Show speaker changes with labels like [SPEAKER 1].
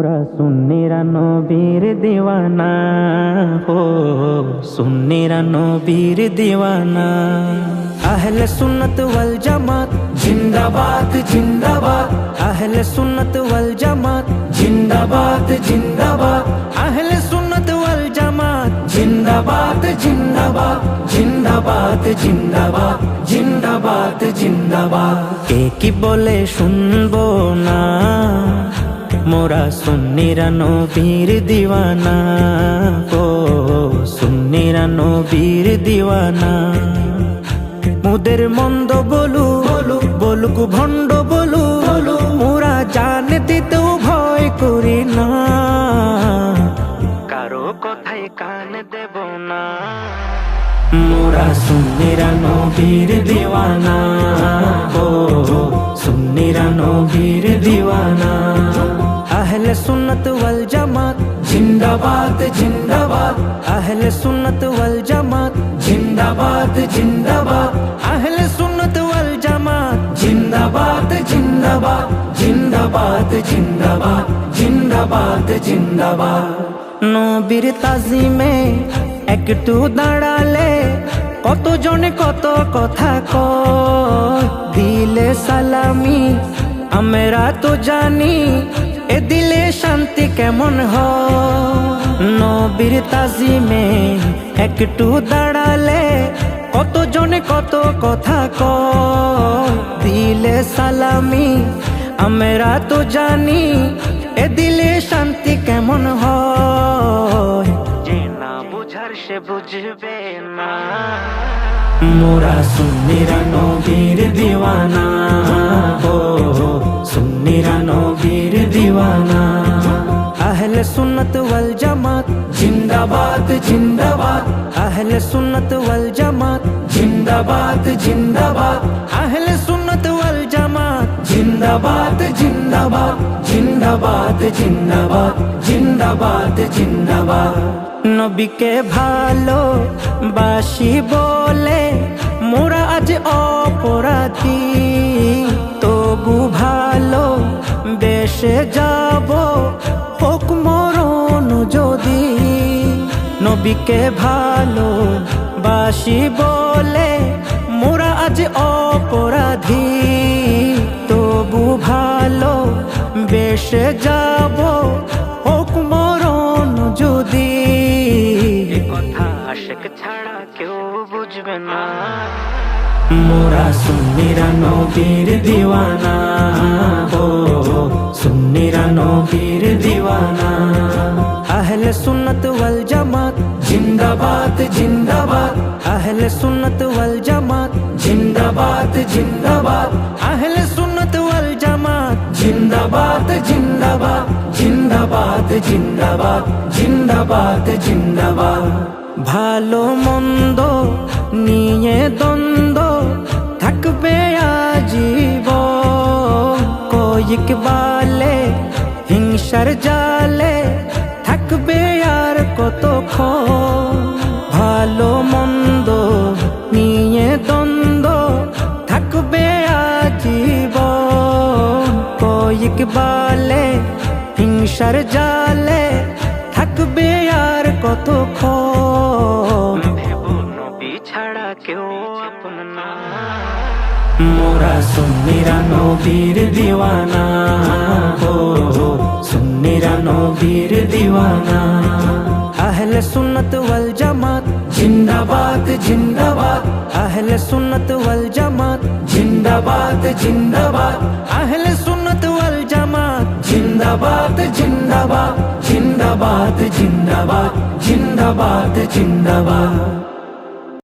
[SPEAKER 1] মোরা সুন্নিরা নবীর দিওয়ানা হো, সুন্নিরা নবীর দিওয়ানা। আহলে সুন্নত ওয়াল জামাত জিন্দাবাদ জিন্দাবাদ, আহলে সুন্নত ওয়াল জামাত জিন্দাবাদ জিন্দাবাদ, আহলে সুন্নত ওয়াল জামাত জিন্দাবাদ জিন্দাবাদ, জিন্দাবাদ জিন্দাবাদ, জিন্দাবাদ জিন্দাবাদ। কে কি বলে শুনবো না, মোরা সুন্নিরা নবীর দিওয়ানা ও, সুন্নিরা নবীর দিওয়ানা। মুদের মন্দ বলু বলুক ভণ্ড বলু, মোরা জান দিতেও ভয় করি না, কারো কথায় কান দেব না। মোরা সুন্নিরা নবীর দিওয়ানা ও, সুন্নিরা নবীর দিওয়ানা। আহলে সুন্নত ওয়াল জামাত জিন্দাবাদ জিন্দাবাদ, আহলে সুন্নত ওয়াল জামাত জিন্দাবাদ জিন্দাবাদ, আহলে সুন্নত ওয়াল জামাত জিন্দাবাদ জিন্দাবাদ, জিন্দাবাদ জিন্দাবাদ, জিন্দাবাদ জিন্দাবাদ। নবীর তাজিমে একটু দাঁড়ালে কতজনে কত কথা কয়, দিলে সালামি আমরা তো জানি, এ দিলে শান্তি কেমন হয়। নবীর তাজিমে একটু দাঁড়ালে কতজনে কত কথা কয়, দিলে সালামি আমরা তো জানি, এ দিলে শান্তি কেমন হয়। যে না বুঝার সে বুঝবে না, মোরা সুন্নিরা নবীর দিওয়ানা ও, সুন্নিরা নবীর দিওয়ানা। আহলে সুন্নত ওয়াল জামাত জিন্দাবাদ জিন্দাবাদ, আহলে সুন্নত ওয়াল জামাত জিন্দাবাদ জিন্দাবাদ, আহলে সুন্নত ওয়াল জামাত জিন্দাবাদ জিন্দাবাদ, জিন্দাবাদ জিন্দাবাদ, জিন্দাবাদ জিন্দাবাদ। নবীকে ভালো বাসি বলে মোরা আজ অপরাধী, তবু ভালো বেশে যাব হোক মরণ যদি। নবীকে ভালো বাসি বলে মোরা আজ অপরাধী, তবু ভালো বেশে যাব হোক মরণ যদি। এ কথা আশিক ছাড়া কেউ বুঝবে না, মোরা সুন্নিরা নবীর দিওয়ানা ও, সুন্নিরা নবীর দিওয়ানা। আহলে সুন্নত ওয়াল জামাত জিন্দাবাদ জিন্দাবাদ, আহলে সুন্নত ওয়াল জামাত জিন্দাবাদ জিন্দাবাদ, আহলে সুন্নত ওয়াল জামাত জিন্দাবাদ জিন্দাবাদ, জিন্দাবাদ জিন্দাবাদ, জিন্দাবাদ জিন্দাবাদ। ভালো মন্দ নিয়ে দ্বন্দ্ব থাকবে আজীবন, কয়েক বালে হিংসার জালে থাকবে আর কতক্ষণ। ভালো মন্দ নিয়ে দ্বন্দ্ব থাকবে আজীবন, কয়েক বালে হিংসার জালে থাকবে আর কতক্ষণ। ভেবো নবী ছাড়া কেউ আপন না, মোরা সুন্নিরা নবীর দিওয়ানা ও, সুন্নিরা নবীর দিওয়ানা। আহলে সুন্নত ওয়াল জামাত জিন্দাবাদ জিন্দাবাদ, আহলে সুন্নত ওয়াল জামাত জিন্দাবাদ জিন্দাবাদ, আহলে সুন্নত ওয়াল জামাত জিন্দাবাদ জিন্দাবাদ, জিন্দাবাদ জিন্দাবাদ, জিন্দাবাদ জিন্দাবাদ।